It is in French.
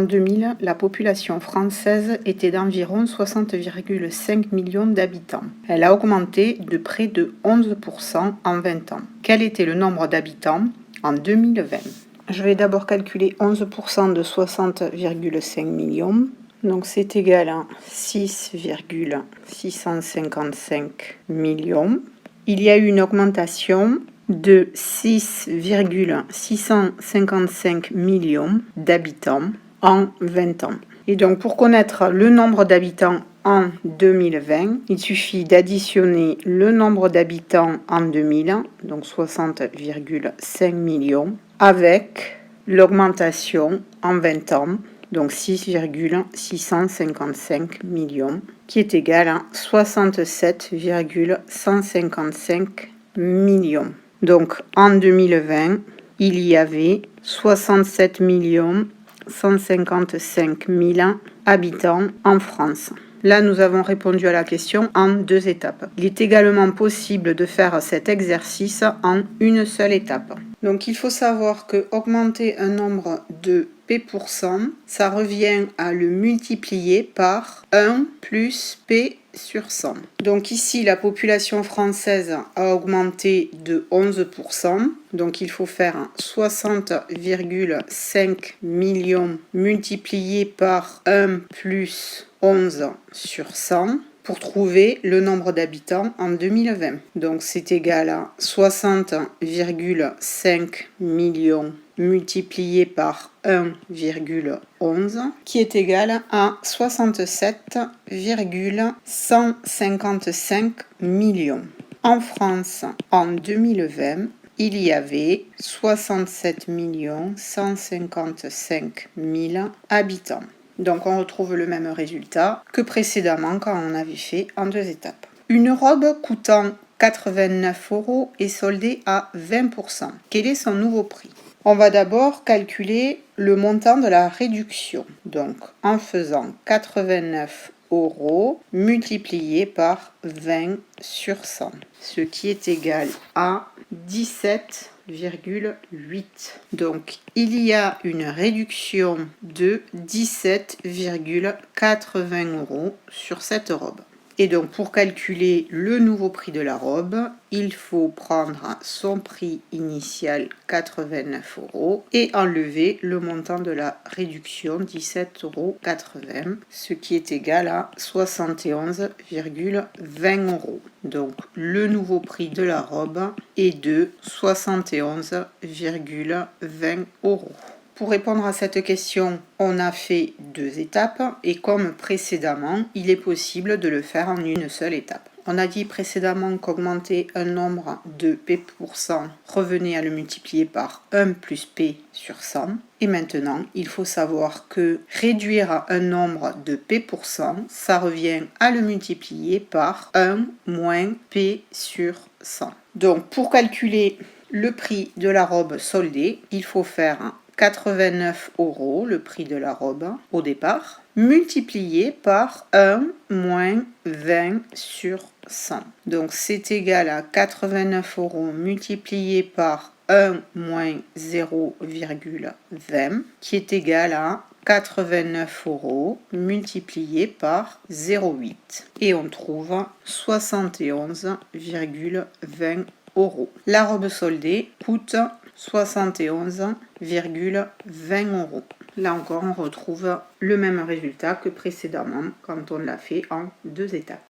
2000, la population française était d'environ 60,5 millions d'habitants. Elle a augmenté de près de 11% en 20 ans. Quel était le nombre d'habitants en 2020? Je vais d'abord calculer 11% de 60,5 millions. Donc c'est égal à 6,655 millions. Il y a eu une augmentation de 6,655 millions d'habitants en 20 ans. Et donc pour connaître le nombre d'habitants en 2020, il suffit d'additionner le nombre d'habitants en 2000, donc 60,5 millions, avec l'augmentation en 20 ans, donc 6,655 millions, qui est égal à 67,155 millions. Donc en 2020, il y avait 67 155 000 habitants en France. Là, nous avons répondu à la question en 2 étapes. Il est également possible de faire cet exercice en une seule étape. Donc, il faut savoir que augmenter un nombre de P%, ça revient à le multiplier par 1 plus P sur 100. Donc ici, la population française a augmenté de 11%. Donc il faut faire 60,5 millions multiplié par 1 plus 11 sur 100 pour trouver le nombre d'habitants en 2020. Donc c'est égal à 60,5 millions multiplié par 1,11 qui est égal à 67,155 millions. En France, en 2020, il y avait 67 155 000 habitants. Donc on retrouve le même résultat que précédemment quand on avait fait en 2 étapes. Une robe coûtant 89 € est soldée à 20%. Quel est son nouveau prix? On va d'abord calculer le montant de la réduction. Donc en faisant 89 € multiplié par 20 sur 100, ce qui est égal à 17,8. Donc il y a une réduction de 17,80 € sur cette robe. Et donc pour calculer le nouveau prix de la robe, il faut prendre son prix initial 89 € et enlever le montant de la réduction 17,80 €, ce qui est égal à 71,20 €. Donc le nouveau prix de la robe est de 71,20 €. Pour répondre à cette question, on a fait 2 étapes et comme précédemment, il est possible de le faire en une seule étape. On a dit précédemment qu'augmenter un nombre de P% revenait à le multiplier par 1 plus P sur 100. Et maintenant, il faut savoir que réduire un nombre de P%, ça revient à le multiplier par 1 moins P sur 100. Donc pour calculer le prix de la robe soldée, il faut faire 89 €, le prix de la robe au départ, multiplié par 1 moins 20 sur 100. Donc c'est égal à 89 € multiplié par 1 moins 0,20 qui est égal à 89 € multiplié par 0,8 et on trouve 71,20 €. La robe soldée coûte 71,20 €. Là encore, on retrouve le même résultat que précédemment quand on l'a fait en 2 étapes.